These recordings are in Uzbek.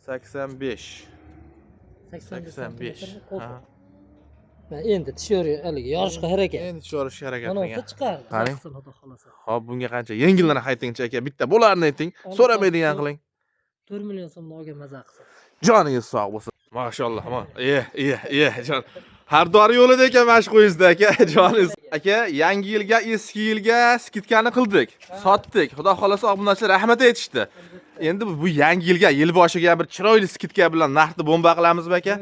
85. 85. Ha. Ben endi tishori haligi yorishga harakat. Endi tushirishga harakat Mana qiling. olsa chiqar. Qani? Qilsin xudo xolasa. Hop, bunga qancha? Yengillarni aytingchi aka, bitta bo'larni ayting. So'ramaydigan qiling. 4 million so'mni olgan maza qilsin. Joningiz sog' bo'lsin. Mashallah, jon. Har doim yo'lida ekan mana shu qo'yingizda aka, joningiz. Aka, yangi yilga, eski yilga skidkani qildik, sotdik. Xudo xolasa obunachilar rahmat aytishdi. Endi bu yangi yilga, yil boshiga bir chiroyli skidka bilan narxni bomba qilamizmi aka?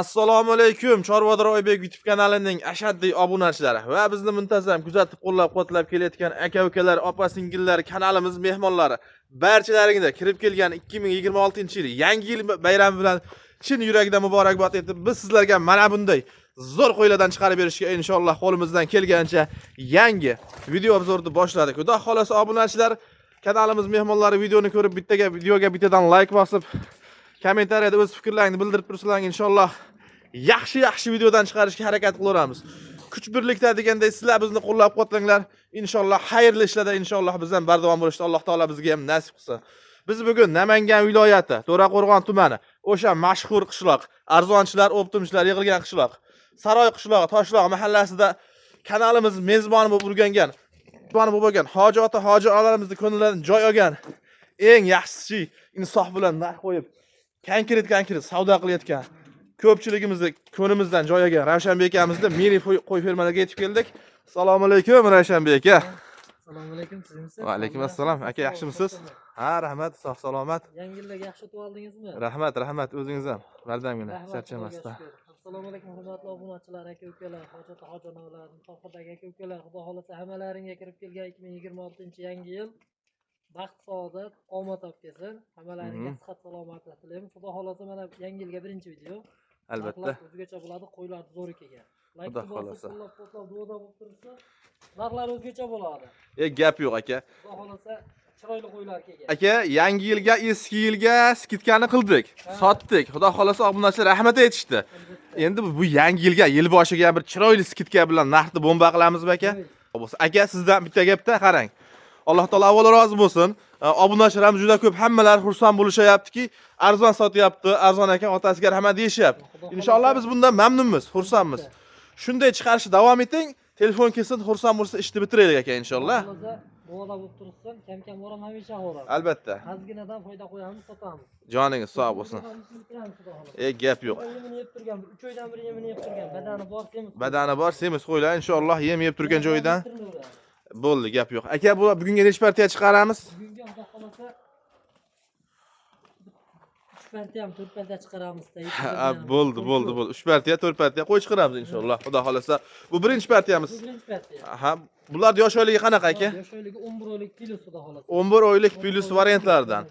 Assalomu alaykum, Chorvador Oybek YouTube kanalining ashaddiy obunachilari va bizni muntazam kuzatib, qo'llab-quvvatlab kelayotgan aka-ukalar, opa-singillar, kanalimiz mehmonlari, barchalaringizga kirib kelgan 2026-yil yangi yil bayrami bilan chin yurakdan muborakbod etib, biz sizlarga mana bunday zo'r qo'ylardan chiqarib berishga inshaalloh qo'limizdan kelgancha yangi video obzorni boshladik. Xudo xolasa obunachilar, kanalimiz mehmonlari videoni ko'rib videoga bittadan like bosib, kommentariyada o'z fikrlaringizni bildirib tursalar, inshaalloh yaxshi videodan chiqarishga harakat qilaveramiz. Kuch birlikda deganda sizlar bizni qo'llab-quvvatlanglar. Inshaalloh xayrli ishlarda inshaalloh bizdan bardavom bo'lishni Alloh taolo bizga ham nasib qilsin. Biz bugun Namangan viloyati, To'raqo'rg'on tumani, o'sha mashhur qishloq, arzonchilar, optimchilar yig'ilgan qishloq, Saroy qishlog'i, Toshloq mahallasida kanalimiz mezboni bo'lib urgangan, bo'lgan hoji ota, hoji onalarimizni ko'nglaridan joy olgan, eng yaxshi insof bilan narx qo'yib, konkret savdo qilayotgan, ko'pchiligimizni ko'nimizdan joy olgan Ravshanbek akamizni mini qo'y fermalariga yetib keldik. Assalomu alaykum Ravshanbek aka. Assalomu alaykum, sizmisiz? Va alaykum assalom. Aka yaxshimisiz? Ha, rahmat, sog' salomat. Yangi yilga yaxshi o'tib oldingizmi? Rahmat, o'zingiz ham. Bardamgina, charchamasdan. Assalomu alaykum hurmatli obunachilar, aka-ukalar, hoji-onalar, tohirdagi aka-ukalar, xudo xolasa hammalaringga kirib kelgan 2026-yangi yil baxt, saodat, omad olib kelsin. Hammalaringga sihat, salomatlik tilayman. Xudo xolasa mana yangi yilga birinchi video. Albatta. O'zgacha bo'ladi, qo'ylar zo'r ekan. Xudo xolasa. Qo'llab-quvvatlab duoda bo'lib tursa, narxlar o'zgacha bo'ladi. Gap yo'q aka. Xudo xolasa chiroyli qo'ylar kelgan. Aka, yangi yilga, eski yilga skidkani qildik, sotdik. Xudo xolasa obunachilar rahmat aytishdi. Endi bu yangi yilga, yil boshiga bir chiroyli skidka bilan narxni bomba qilamizmi aka? Aka, sizdan bitta gapda qarang. Alloh taolo avvalo rozi bo'lsin. Obunachilarimiz juda ko'p, hammalar xursand bo'lishyaptiki, arzon sotyapti, arzon ekan, otasiga rahmat deyishyapti. Inshaalloh biz bundan mamnunmiz, xursandmiz. Shunday chiqarishni davom eting. Telefon kelsin, xursand bo'lsa ishni bitiraylik aka inshaalloh. Duoda bo'lib tursin, kam o'ram hamisha o'ram. Albatta. Ozginadan foyda qo'yamiz, sotamiz. Joningiz sog' bo'lsin. Gap yo'q. 3 oydan beri yemini yeb turgan, badani bor, semiz qo'ylar inshaalloh yem yeb turgan joyidan. Bo'ldi, gap yo'q. Aka, bugunga necha partiya chiqaramiz? Bugunga xudo xolasa 3 partiya ham 4 partiya chiqaramiz. Bo'ldi. 3 partiya, 4 partiya qo'y chiqaramiz inshaalloh. Xudo xolasa. Bu birinchi partiyamiz. Birinchi partiya. Aha, bular yosh oyligi qanaqa aka? Yosh oyligi 11 oylik plus xudo xolasa. 11 oylik plus variantlardan.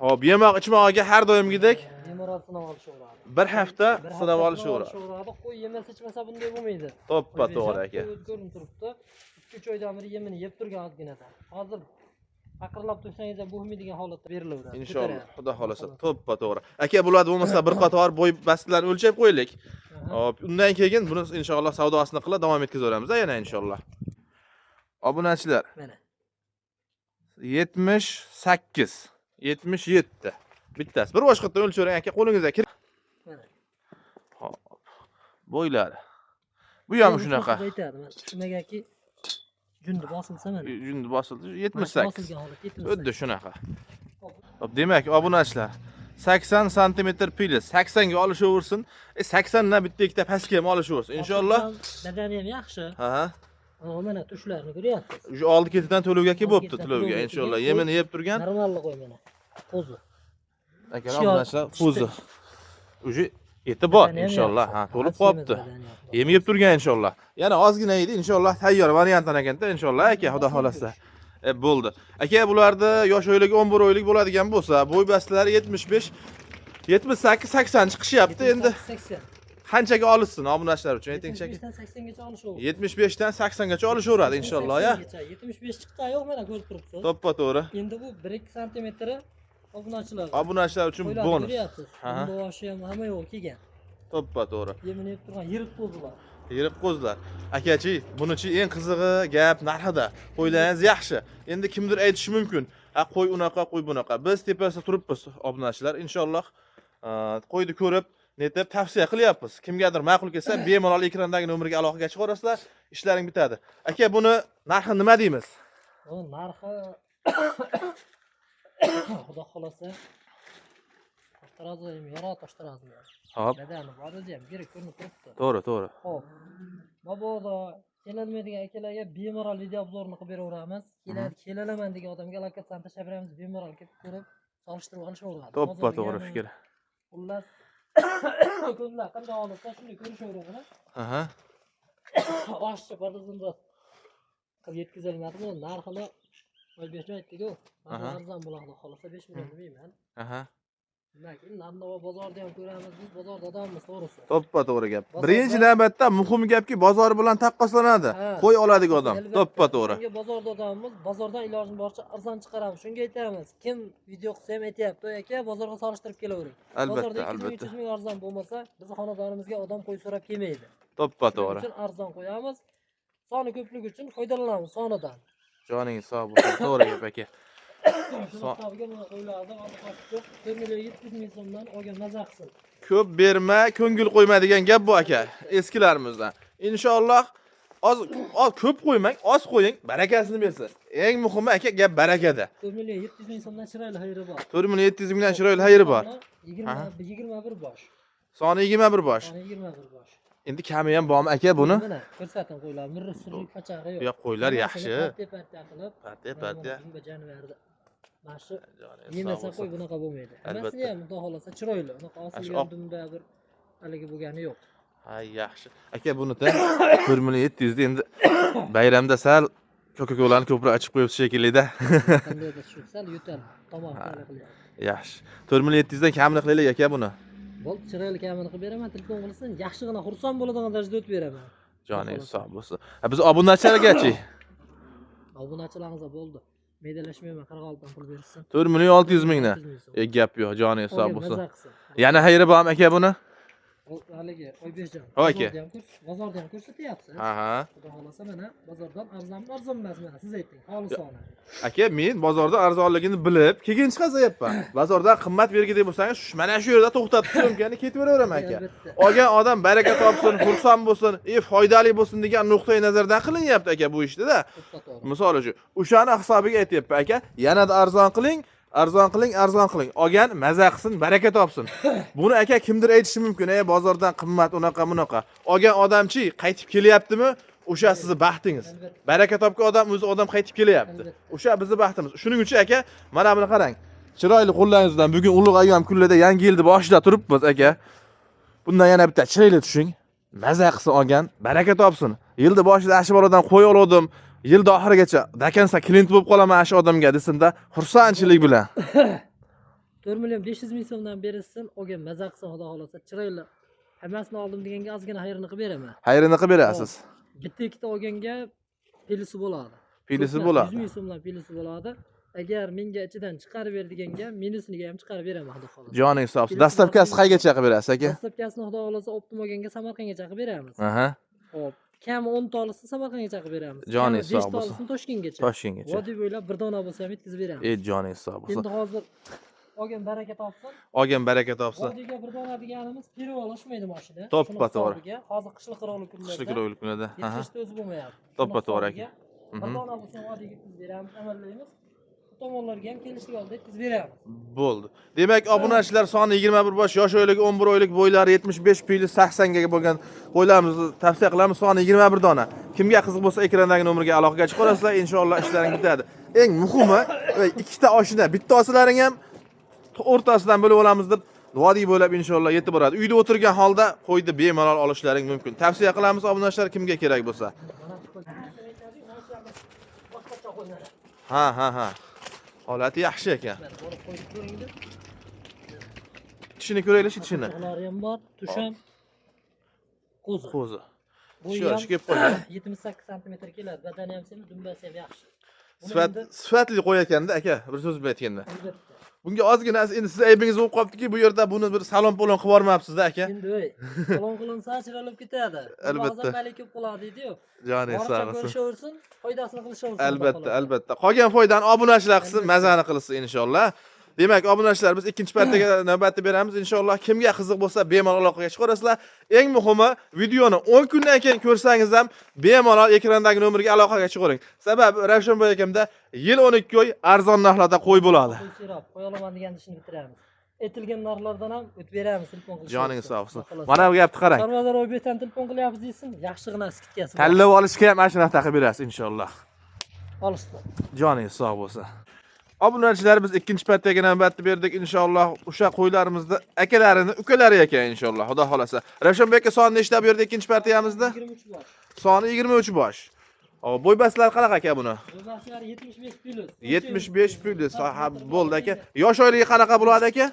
Hop, yemoq ichmog'iga har doimgidek bemalol sinab olishaveradi. Bir hafta sinab olishaveradi. Qo'y yemasa ichmasa bunday bo'lmaydi. To'ppa to'g'ri aka. Ko'rinib turibdi. 3 oydan beri yemini yeb turgan ozginadan. Hozir aqirlab tursangiz ham bo'lmaydigan holatda berilaveradi. Inshaalloh, xudo xolasa. To'ppa to'g'ri. Aka, bularni bo'lmasa bir qator bo'y bastilarni o'lchab qo'yaylik. Hop, undan keyin buni inshaalloh savdosini qilib davom etkazaveramiz yana inshaalloh. Obunachilar. Mana 78, 77. Bittasi. Bir boshqatdan o'lchavering aka, qo'lingizga kir. mana. Hop. Bo'ylari. Bu ham shunaqa. Shunagaki jundi bosilsa mana. Jundi bosildi. 78. Bosilgan holat 78. Xuddi shunaqa. Hop, demak, obunachilar 80 sm pili 80 ga olishaversin. 80 dan bitta ikkita pastga ham olishaversin. Inshaalloh. Badani ham yaxshi. Ha. Mana tushlarni ko'ryapsiz. Shu oldi ketidan to'lovga kelib bo'pti, to'lovga inshaalloh. Yemini yeb turgan. Normalni qo'y mana. Qo'zi. Aka, obunachilar, qo'zi. Uje eti bor inshaalloh. Ha, to'lib qolibdi. Yem yeb turgan inshaalloh. Yana ozgina edi inshaalloh, tayyor variantdan ekanda inshaalloh aka, xudo xolasa. Bo'ldi. Aka, bularda yosh oyligi 11 oylik bo'ladigan bo'lsa, bo'y bastlari 75, 78, 80 chiqishyapti endi. 80. Qanchaga olishsin obunachilar uchun aytingchi aka? 75 dan 80 gacha olishaveradi. 75 dan 80 gacha olishaveradi inshaalloh ya. 75 chiqdi yo'q mana ko'rib turibsiz. To'ppa to'g'ri. Endi bu 1-2 sm obunachilar. Obunachilar uchun bonus. Bunda oshi ham hamma yo'q kelgan. To'ppa to'g'ri. Yemini yeb turgan yirik qo'zilar. Yirik qo'zilar. Akachi, bunichi eng qizig'i gap narxida. Qo'ylaringiz yaxshi. Endi kimdir aytishi mumkin. qo'y unaqa, qo'y bunaqa. Biz tepasida turibmiz, obunachilar. Inshaalloh qo'yni ko'rib, netib tavsiya qilyapmiz. Kimgadir ma'qul kelsa, bemalol ekrandagi nomerga aloqaga chiqarasizlar, ishlaring bitadi. Aka, buni narxi nima deymiz? Bu narxi Xudo xolasa toshtarazim, yora toshtarazim. Hop. Dadani bordi ham, giri ko'rinib turibdi. To'g'ri, to'g'ri. Xo'p. Mabodo kelolmaydigan akalarga bemalol video obzorini qilib beraveramiz. Kelalaman degan odamga lokatsiyani tashlab beramiz, bemalol kelib ko'rib, solishtirib olishaveradi. To'ppa to'g'ri fikr. Xullas, ko'zlar qanday olsa shunday ko'rishaveradi. Aha. Oshchi parzunda qilib yetkazilmadi. Bu narxini Oybekjon aytdi-ku. Arzon bo'ladi, xolasa 5 million demayman. Aha. Lekin Nandova bozorda ham ko'ramiz, biz bozorda odammiz, to'g'risi. To'ppa to'g'ri gap. Birinchi navbatda muhim gapki, bozor bilan taqqoslanadi. Qo'y oladigan odam. To'ppa to'g'ri. Shunga bozorda odammiz, bozordan ilojimiz boricha arzon chiqaramiz. Shunga aytamiz, kim video qilsa ham aytayapti, aka, bozorga solishtirib kelavering. Albatta, Bozorda albatta. 200 ming arzon bo'lmasa, biz xonadonimizga odam qo'y so'rab kelmaydi. To'ppa to'g'ri. Shuning uchun arzon qo'yamiz. Soni ko'pligi uchun foydalanamiz sonidan. Joningiz sog' bo'lsin. To'g'ri gap aka. Hisobga buni qo'yiladi, albatta 4 ming so'mdan olgan maza qilsin. Ko'p berma, ko'ngil qo'yma degan gap bu aka. Eskilarimizdan. Inshaalloh oz ko'p qo'ymang, oz qo'ying, barakasini bersin. Eng muhimi aka gap barakada. 4 ming so'mdan chiroyli xayri bor. 4700 mingdan chiroyli xayri bor. 21 bosh. Soni 21 bosh. Soni 21 bosh. Endi kami ham bormi aka buni? Mana ko'rsatim qo'ylar, mirri sirlik pachag'i yo'q. Yo'q, qo'ylar yaxshi. Partiya qilib, Partiya. Janavarda. Mana yemasa qo'y bunaqa bo'lmaydi. Hammasi ham xudo xolasa chiroyli. Unaqa osilgan dumda bir haligi bo'lgani yo'q. Ha, yaxshi. Aka bunida 4700 endi bayramda sal ko'kaklarni ko'proq ochib qo'yibsiz shekilli-da. Qandaydir shu sal yutar, tomoq qilyapti. Yaxshi. 4700 dan kamini qilaylik aka buni. Bo'l, chiroyli kamini qilib beraman, telefon qilsin, yaxshigina xursand bo'ladigan darajada o'tib beraman. Joningiz sog' bo'lsin. Biz obunachilargachi. Obunachilaringizga bo'ldi. Meydalashmayman, 46 dan pul bersin. 4 mingdan. Gap yo'q, joningiz sog' bo'lsin. Yana xayri bormi aka buni? Haligi Oybekjon. Aka. Bozorda ham ko'rsatyapsiz. Aha. Xudo xolasa mana bozordan arzon emas mana siz ayting, xolisona. Aka, men bozorda arzonligini bilib, keyin chiqazayapman. Bozordan qimmat belgidek bo'lsangiz, mana shu yerda to'xtatib turmkani ketaveraman aka. Olgan odam baraka topsin, xursand bo'lsin, foydali bo'lsin degan nuqtai nazardan qilinyapti aka bu ishda-da. Misol uchun, o'shani hisobiga aytyapman aka, yanada arzon qiling. Arzon qiling. Olgan maza qilsin, baraka topsin. Buni aka kimdir aytishi mumkin, bozordan qimmat unaqa. Olgan odamchi qaytib kelyaptimi? O'sha sizning baxtingiz. Baraka topgan odam o'zi odam qaytib kelyapti. O'sha bizning baxtimiz. Shuning uchun aka, mana buni qarang. Chiroyli qo'llaringizdan bugun ulug' ayyom kunlarda yangi yilni boshida turibmiz aka. Bundan yana bitta chiroyli tushing. Maza qilsin olgan, baraka topsin. Yilni boshida ashboladan qo'y oldim. Yilda oxirigacha dakansa klient bo'lib qolaman shu odamga desinda, xursandchilik bilan. 4 million 500 ming so'mdan berilsin, olgan maza qilsin xudo xolasa, chiroyli. Hammasini oldim deganga ozgina xayrini qilib beraman. Xayrini qilib berasiz. Bitta-ikkita olganga pelisi bo'ladi. Pelisi bo'ladi. 100 ming so'mdan pelisi bo'ladi. Agar menga ichidan chiqarib ber deganga, minusini ham chiqarib beraman xudo xolasa. Joningiz sog' bo'lsin. Dastavkasi qaygacha qilib berasiz aka? Dastavkasini xudo xolasa optim olganga Samarqandgacha qilib beramiz. Aha. Xo'p. Kami 10 tolisini Samarqandga chaqib beramiz. Joningiz sog' bo'lsin. 5 tolisini Toshkentgacha. Toshkentgacha. Vodiy bo'ylab bir dona bo'lsa ham yetkazib beramiz. Joningiz sog' bo'lsin. Endi hozir olgan baraka topsin. Olgan baraka topsin. Vodiyga bir dona deganimiz kiro olishmaydi mashina. To'ppa to'g'ri. Hozir qishliq qiroqlik kunlarda. Qishliq qiroqlik kunlarda. Aha. O'zi bo'lmayapti. To'ppa to'g'ri aka. Bir dona bo'lsa vodiyga yetkazib beramiz, amallaymiz. Tomonlarga ham kelishlik oldi yetkazib beramiz. Bo'ldi. Demak, obunachilar soni 21 bosh, yosh oylik 11 oylik bo'ylari 75 pili 80 ga bo'lgan qo'ylarimizni tavsiya qilamiz. Soni 21 dona. Kimga qiziq bo'lsa, ekrandagi nomerga aloqaga chiqarasizlar, inshaalloh ishlaring bitadi. Eng muhimi, ikkita oshina, bitta olsalaring ham o'rtasidan bo'lib olamiz deb vodiy bo'ylab inshaalloh yetib boradi. Uyda o'tirgan holda qo'yni bemalol olishlaring mumkin. Tavsiya qilamiz obunachilar kimga kerak bo'lsa. Ha. Holati yaxshi ekan. Tishini ko'raylik, tishini. Ular ham bor, tush ham qo'zi. Shu kelib qolgan. 78 sm keladi. Badani ham semiz, dumbasi ham yaxshi. Sifatli qo'y ekanda aka, bir so'z bilan aytganda. Bunga ozgina endi siz aybingiz bo'lib qolibdiki, bu yerda buni bir salon polon qilib yormayapsiz-da aka. Endi o'y, salon qilinsa chiroyli ketadi. Albatta. Ba'zan malik ko'p qoladi deydi-yu. Joningiz sog' bo'lsin. Ko'rishaversin, foydasini qilishaversin. Albatta, albatta. Qolgan foydani obunachilar qilsin, mazani qilsin inshaalloh. Demak, obunachilar biz ikkinchi partiyaga navbatda beramiz inshaalloh. Kimga qiziq bo'lsa, bemalol aloqaga chiqarasizlar. Eng muhimi, videoni 10 kundan keyin ko'rsangiz ham bemalol ekrandagi nomerga aloqaga chiqaring. Sababi Ravshanboy akamda yil 12 oy arzon narxlarda qo'y bo'ladi. Qo'y olaman degan ishni bitiramiz. Etilgan narxlardan ham o'tib beramiz, telefon qilish. Joningiz sog' bo'lsin. Mana bu gapni qarang. Darvoza ro'ybetan telefon qilyapsiz deysin, yaxshigina skitkasi bor. Tanlab olishga ham mana shunaqa taqib berasiz inshaalloh. Olishdi. Joningiz sog' bo'lsin. Obunachilar biz ikkinchi partiyaga navbatni berdik inshaalloh. O'sha qo'ylarimizda akalarini, ukalari ekan inshaalloh. Xudo xolasa. Ravshanbek aka soni nechta bu yerda ikkinchi partiyamizda? 23 bosh. Soni 23 bosh. Bo'ybaslar qanaqa aka buni? Bo'ybaslar 75 plus. 75 plus. Ha, bo'ldi aka. Yosh oyligi qanaqa bo'ladi aka?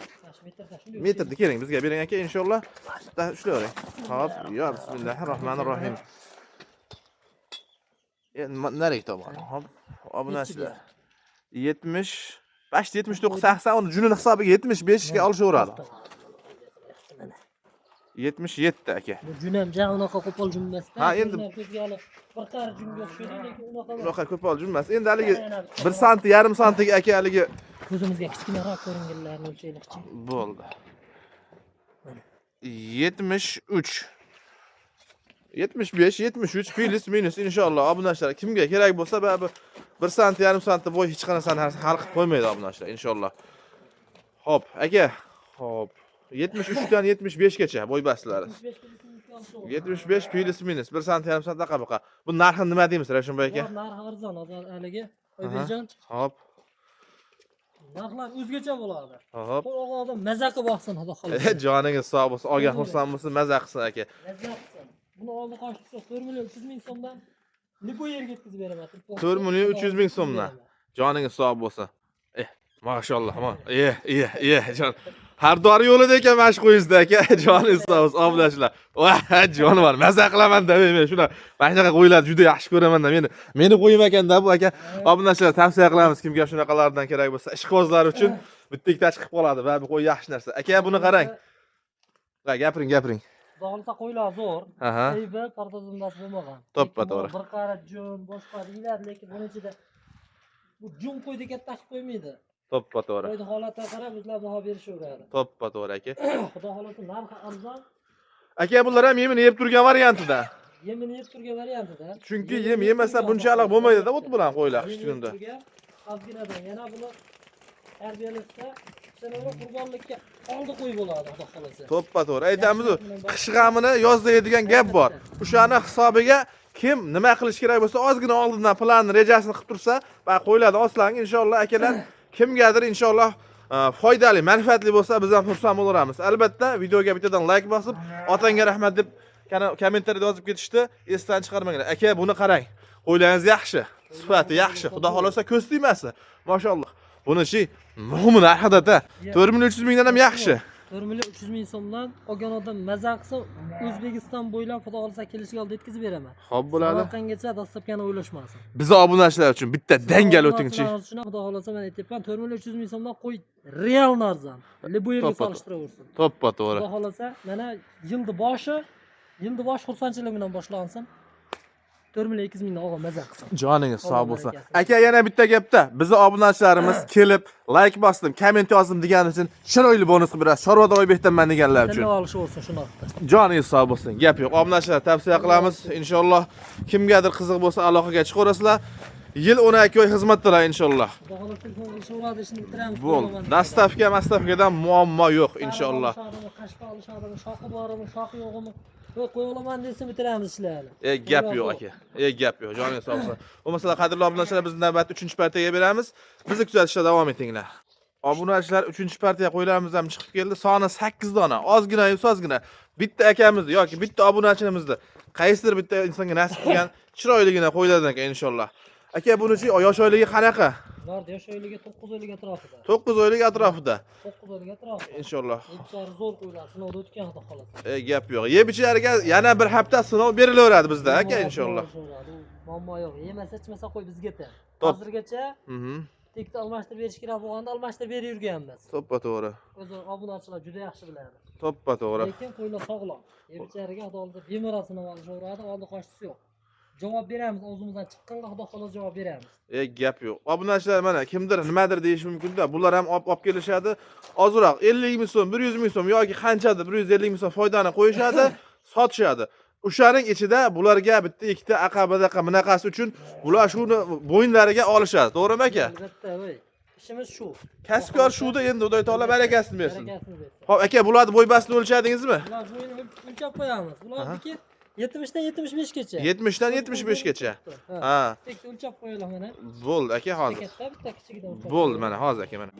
Metrda keling, bizga bering aka inshaalloh. Ushlayvering. Hop, yo bismillahirrohmanirrohim. Endi narigi tomon. Hop, obunachilar. 70, başta 79 80 onu cünün hisobiga 75 ga olishaveradi. 77 aka. Bu junam ja unaqa qo'pol jummasdan. Ha, endi ko'zga olib bir qari jumga o'xshaydi, lekin unaqa qo'pol jummas. Endi haligi 1 santi, yarim santiga aka haligi ko'zimizga kichkinaroq ko'ringanlarni o'lchaylikchi. Bo'ldi. 73 75 73 plus minus inshaalloh obunachilar kimga kerak bo'lsa baribir 1 santi yarim santi bo'y hech qanaqasini hal qilib qo'ymaydi obunachilar inshaalloh. Hop, aka. Hop. 73 dan 75 gacha bo'y baslari. 75 plus minus 1 santi yarim santi qabaqa. Bu narxini nima deymiz Ravshanboy aka? Narxi arzon, haligi. Oyberjon. Hop. Narxlar o'zgacha bo'ladi. Hop. Qo'y odam maza qilib boqsin, xudo xolasa. Joningiz sog' bo'lsin, ogah xursand bo'lsin, maza qilsin aka. Maza qilsin. Buni oldi qo'shsa 4 million 300 ming so'mdan Lipo yerga yetkazib beraman. 4 million 300 ming so'mdan. Joningiz sog' bo'lsin. Mashallah, aman. Jon. Har dori yo'lida ekan mana shu qo'yingizda aka. Joningiz sog' bo'lsin, obunachilar. Voh, jonivor, maza qilaman da men shuna. Mana shunaqa qo'ylarni juda yaxshi ko'raman-da. Meni qo'yim ekanda bu aka. Obunachilar tavsiya qilamiz kimga shunaqalardan kerak bo'lsa, ishqibozlar uchun bitta ikkita chiqib qoladi va bu qo'y yaxshi narsa. Aka, buni qarang. Va gapiring. Dog'ilsa qo'ylar zo'r. Aha. Aybi partozundasi bo'lmagan. To'ppa-to'g'ri. Bir qara jun, boshqa deyiladi, lekin buning ichida bu jun qo'yda katta qilib qo'ymaydi. To'ppa-to'g'ri. Qo'yni holatiga qarab bizlar baho berishaveradi. To'ppa-to'g'ri aka. Xudo xolasa narxi arzon. Aka, bular ham yemini yeb turgan variantida. Yemini yeb turgan variantida. Chunki yem yemasa bunchalik bo'lmaydi-da, o't bilan qo'ylar qish kunida. Ozginadan yana buni tarbiyalashsa, sanavra qurbonlikka oldi qo'y bo'ladi, xudo xolasa. To'ppa-to'g'ri. Aytamiz-ku, qish g'amini yozda yeydigan gap bor. O'shani hisobiga kim nima qilish kerak bo'lsa, ozgina oldindan planni, rejasini qilib tursa, va qo'ylarni oslang inshaalloh akalar kimgadir inshaalloh foydali, manfaatli bo'lsa, biz ham xursand bo'laramiz. Albatta, videoga bittadan like bosib, otangga rahmat deb kommentariyada yozib ketishdi. Esdan chiqarmanglar. Aka, buni qarang. Qo'ylaringiz yaxshi, sifati yaxshi. Xudo xolasa ko'z tiymasi. Mashalloh. Buni muhimi narxida 4.300 mingdan ham yaxshi. 4.300 ming so'mdan olgan odam maza qilsa, O'zbekiston bo'ylab xudo xolasa kelishga oldi yetkazib beraman. Xo'p bo'ladi. Samarqandgacha dastlabkani o'ylashmasin. Biz obunachilar uchun bitta dangal o'tingchi. Xudo xolasa men aytayapman, 4.300 ming so'mdan qo'y real arzon. Libo yerga solishtiraversin. To'ppa-to'g'ri. Xudo xolasa mana yildi bosh xursandchilik bilan boshlansin. 4.200 mingdan olgan maza qilsin. Joningiz sog' bo'lsin. Aka, yana bitta gapda, bizni obunachilarimiz kelib, like bosdim, komment yozdim degan uchun chiroyli bonus qilib berasiz. Chorvada Oybekdanman deganlar uchun. Tilni olishaversin shunaqa. Joningiz sog' bo'lsin. Gap yo'q. Obunachilar tavsiya qilamiz. Inshaalloh kimgadir qiziq bo'lsa aloqaga chiqaverasizlar. Yil 12 oy xizmatdalar inshaalloh. Xudo xolasa telefon qilishadi, ishni bitiramiz. Bo'ldi. Dastavkadan muammo yo'q inshaalloh. Qashqa olishadimi, shoqi bormi, shoqi yo'qmi? Qo'y olaman desa bitiramiz ishlarni. Gap yo'q aka. Gap yo'q. Joningiz sog' bo'lsin. Bo'lmasa qadrli obunachilar, biz navbatda 3-partiyaga beramiz. Bizni kuzatishda davom etinglar. Obunachilar 3-partiya qo'ylarimiz ham chiqib keldi. Soni 8 dona. Ozgina. Bitta akamizni yoki bitta obunachimizni qaysidir bitta insonga nasib qilgan chiroyligina qo'ylardan ekan inshaalloh. Aka, buni-chi yosh oyligi qanaqa? Ular yosh oyligi 9 oylik atrofida. 9 oylik atrofida. 9 oylik atrofida. Inshaalloh. Yechari zo'r qo'ylar, sinovda o'tgan xudo xolasa. Gap yo'q. Yeb ichariga yana bir hafta sinov berilaveradi bizda aka inshaalloh. Muammo yo'q. Yemasa, ichmasa qo'y bizga-da. Hozirgacha tekda almashtirib berish kerak bo'lganda almashtirib berib yurganmiz. To'ppa to'g'ri. O'zi obunachilar juda yaxshi biladi. To'ppa to'g'ri. Lekin qo'ylar sog'lom. Yebchariga xudo xolisa bemalol sinab olishaveradi, oldi qochisi yo'q. Javob beramiz, o'zimizdan chiqqanga xudo xolisa javob beramiz. Gap yo'q. Obunachilar mana kimdir nimadir deyish mumkin-da. Bular ham olib kelishadi. Ozroq 50 ming so'm, 100 ming so'm yoki qanchadir 150 ming so'm foydani qo'yishadi, sotishadi. O'shaning ichida bularga bitta ikkita aqabadaqa bunaqasi uchun bular shuni bo'yinlariga olishadi. To'g'rimi aka? Albatta, voy. Ishimiz shu. Kasbkor shuda endi Xudo taolo barakasini bersin. Barakasini bersin. Xo'p, aka, bularni bo'y bastini o'lchadingizmi? Bular bo'yini o'lchab qo'yamiz. Bularniki 70 dan 75 gacha. 70 dan 75 gacha. Ha. Tekda o'lchab qo'yaylik mana. Bo'ldi aka, hozir. Katta bitta kichigidan o'lchab. Bo'ldi mana hozir aka mana.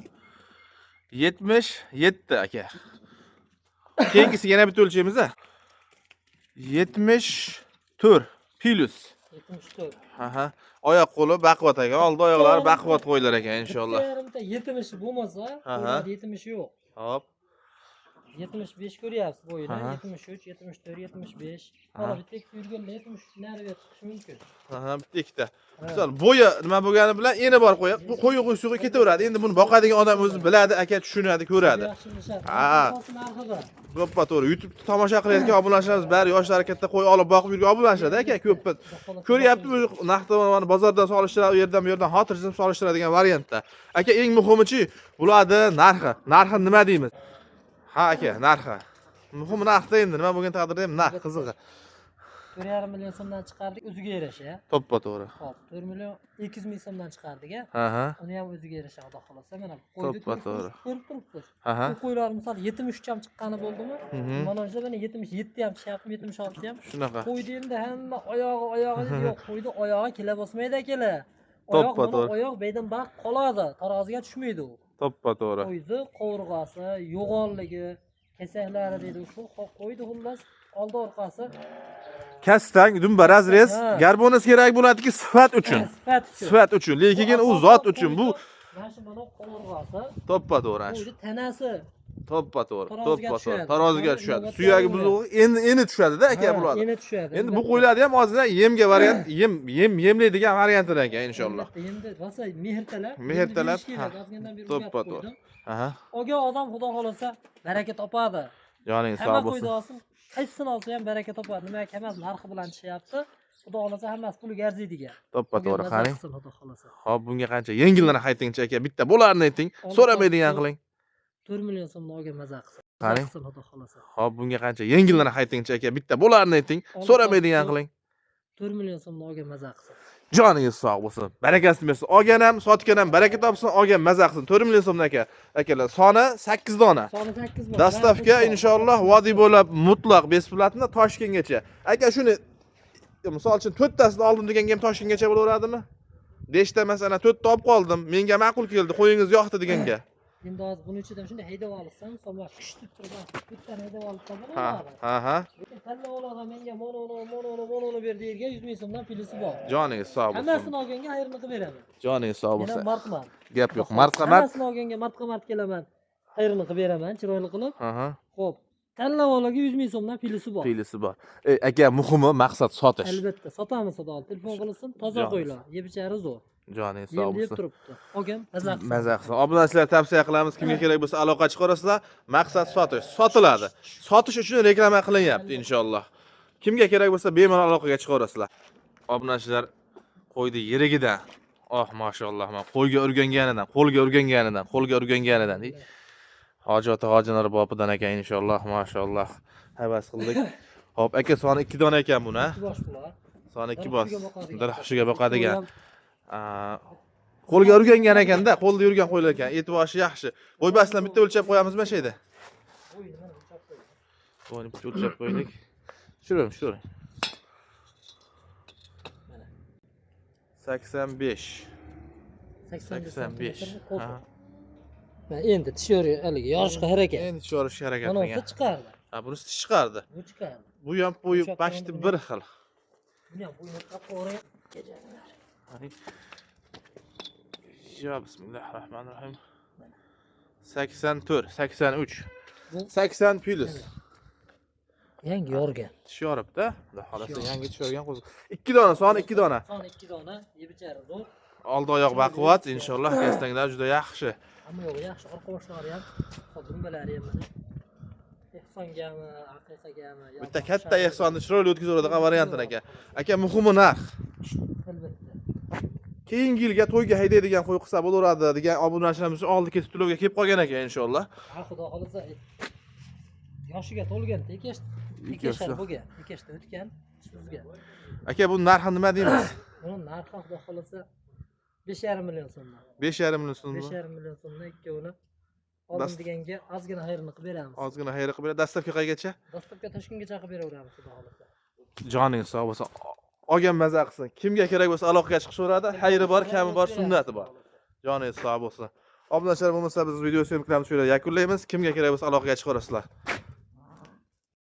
77 aka. Keyingisi yana bitta o'lchaymiz-a. 74 plus. 74. Aha. Oyoq qo'li baquvvat ekan. Oldi oyoqlari baquvvat qo'ylar ekan inshaalloh. Yarimta 70 bo'lmasa, Aha. 70 yo'q. Hop. 75 ko'ryapsiz bo'yini. Aha. 73, 74, 75. Mana bitta ikki yurganda 70 nariga chiqish mumkin. Aha, bitta ikkita. Misol bo'yi nima bo'lgani bilan eni bor qo'yib, qo'yi suvga ketaveradi. Endi buni boqadigan odam o'zi biladi, aka tushunadi, ko'radi. Yaxshi bilishadi. Ha. Asosi narxida. To'ppa to'g'ri. YouTube'da tomosha qilayotgan obunachilarimiz bari yoshlar katta qo'y olib boqib yurgan obunachilar aka, ko'p. Ko'ryaptimi, narxni bozordan solishtiradi, u yerdan bu yerdan xotirjam solishtiradigan variantda. Aka, eng muhimichi bularni narxi. Narxi nima deymiz? Ha aka, narxi. Muhimi narxda endi nima bo'lgan taqdirda ham narx qizig'i. 4,5 million so'mdan chiqardik o'ziga yarasha. To'ppa to'g'ri. Hop, 4 million 200 ming so'mdan chiqardik-a. Aha. Uni ham o'ziga yarasha xudo xolasa. Mana qo'yni To'ppa to'g'ri. ko'rib turibsiz. Aha. Bu qo'ylar misol 73 ham chiqqani bo'ldimi? Mana o'sha mana 77 ham chishyapti, 76 ham. Shunaqa. Qo'ydi endi hamma oyog'i yo'q, qo'ydi oyog'i kela bosmaydi akala. To'ppa Oyoq to'g'ri. oyoq beydan baxt qoladi, taroziga tushmaydi u. To'ppa to'g'ri. Qo'ydi qovurg'asi, yo'g'onligi, kesaklari deydi shu qo'ydi xullas, oldi orqasi. Kastan, dumba, razrez, Ha. garbonus kerak bo'ladiki sifat uchun. Sifat uchun. Sifat uchun, lekin u zot uchun bu mana shu mana qovurg'asi, to'ppa to'g'ri. qo'ydi tanasi. To'ppa to'g'ri. Taroziga To'ppa to'g'ri. tushadi. Taroziga Ha, tushadi. inobatga Suyagi olinadi. buzuq endi tushadi-da aka bular. Endi tushadi. Endi bu qo'ylarni ham hozirdan yemga variant, yemlaydigan variantidan ekan inshaalloh. Endi rosa mehrtalab. Mehrtalab, ha. Ozgandan beri To'ppa o'rgatib to'g'ri. qo'ydim. Aha. Olgan odam xudo xolasa baraka topadi. Joning Hamma sog' qo'ydi bo'lsin. olsin, qaysisini olsa ham baraka topadi. Nimaga emas, narxi bilan chishyapti. Xudo xolasa hammasi puliga arziydigan. To'ppa to'g'ri, qarang. Xudo xolasa. Hop, bunga qancha yengillarni aytingchi aka, bitta bo'larni ayting. So'ramaydigan qiling. 4 million so'mdan olgan maza qilsin. Qarang. Xudo xolasa. Hop, bunga qancha yengillarni aytingchi aka, bitta bo'larni ayting. So'ramaydigan qiling. 4 million so'mdan olgan maza qilsin. Joningiz sog' bo'lsin. Barakasini bersin. Olgan ham, sotgan ham baraka topsin, olgan maza qilsin. 4 million so'mdan aka. Akalar, soni 8 dona. Soni 8 bor. Dastavka inshaalloh vodiy bo'ylab mutlaq besplatni Toshkentgacha. Aka shuni misol uchun 4 tasini oldim deganga ham Toshkentgacha bo'laveradimi? 5 ta masalan 4 ta olib qoldim. Menga ma'qul keldi, qo'yingiz yoqdi deganga. Endi hozir buni ichidan shunday haydab olsam, somlar kuchli turib, bittani haydab olsam Ha, bo'laveradi. ha. Lekin tanlab olgan menga mono ber deyilgan 100 ming so'mdan pilisi bor. Joningiz sog' bo'lsin. Hammasini olganga xayrini qilib beraman. Joningiz sog' Men ham bo'lsin. mardman. Gap yo'q. Marhamat. Hammasini olganga mard kelaman. Xayrini qilib beraman, chiroyli qilib. Aha. Xo'p. Tanlab olgan 100 ming so'mdan pilisi bor. Pilisi bor. Aka, muhimi maqsad sotish. Albatta, sotamiz xudo. Telefon qilsin, toza qo'ylar. Yeb ichari zo'r. Joningiz Yem sog' deb bo'lsin. turibdi. Olgan maza qilsin. Maza qilsin. Obunachilar tavsiya qilamiz, kimga kerak bo'lsa aloqa chiqarasizlar. Maqsad sotish. Sotiladi. Sotish uchun reklama qilinyapti inshaalloh. Kimga kerak bo'lsa bemalol aloqaga chiqarasizlar. Obunachilar qo'ydi yirigidan. Oh, mashalloh. Men qo'lga urganganidan. Hojati hojinar bopidan ekan inshaalloh, mashalloh. Havas qildik. Hop, aka soni 2 dona ekan buni. Bosh bular. Soni 2 bos. Dir hushiga Bu boqadigan. ham Qo'lga urgangan ekanda, qo'lda yurgan qo'ylar ekan. E'tiboshi yaxshi. Bo'y basidan bitta o'lchab qo'yamizmi sheyda? bo'yini mana o'lchab qo'ydim. Bo'yni bitta o'lchab qo'ydik. Shuring. 85. 85. Ha. Endi tishori haligi yorishqa harakat. Endi chiqarishga harakat Mana qilgan. olsa chiqardi. Ha, bunisi tish chiqardi. Bu chiqardi. Bu ham bo'yi bashti bir xil. Buni ham bo'yini qapqora kejalar. Ya bismillahirrohmanirrohim. 84, 83. Bu 80 plus. yangi yorgan. Tish yoribdi. Xudo xolasa yangi tish yorgan qo'ziq. 2 dona, soni 2 dona. Soni 2 dona, yeb ichari zo'r. oldi oyoq baquvvat, inshaalloh kastinglar juda yaxshi. Hamma yo'q yaxshi, orqa boshlari ham, dumbalari ham mana. Ehsongami, aqiqagami, Bitta katta ehsonni chiroyli o'tkazadigan variantlar aka. Aka muhimi narx. Albatta. Keyingi yilga to'yga haydaydigan qo'y qilsa bo'laveradi degan obunachilarimiz oldi ketib to'lovga kelib qolgan ekan inshaalloh. Ha, xudo xolisa yoshiga to'lgan tekashar bo'lgan, tekashda o'tgan, suzgan. Aka bu narxi nima deymiz? Buni narxi xudo xolisa 5,5 million so'mdan. 5,5 million so'm. 5,5 million so'mdan ikkovini olindiganga ozgina xayrini qilib beramiz. Ozgina xayr qilib beradi. Dastlabki qaygacha? Dastlabki Toshkentgacha qilib beraveramiz xudo xolisa. Joningiz sog' bo'lsin. Olgan maza qilsin. Kimga kerak bo'lsa aloqaga chiqishaveradi. Xayri bor, kami bor, sunnati bor. Joningiz sog' bo'lsin. Obunachilar bo'lmasa biz video syomkalarimizni shu yerda yakunlaymiz. Kimga kerak bo'lsa aloqaga chiqaverasizlar.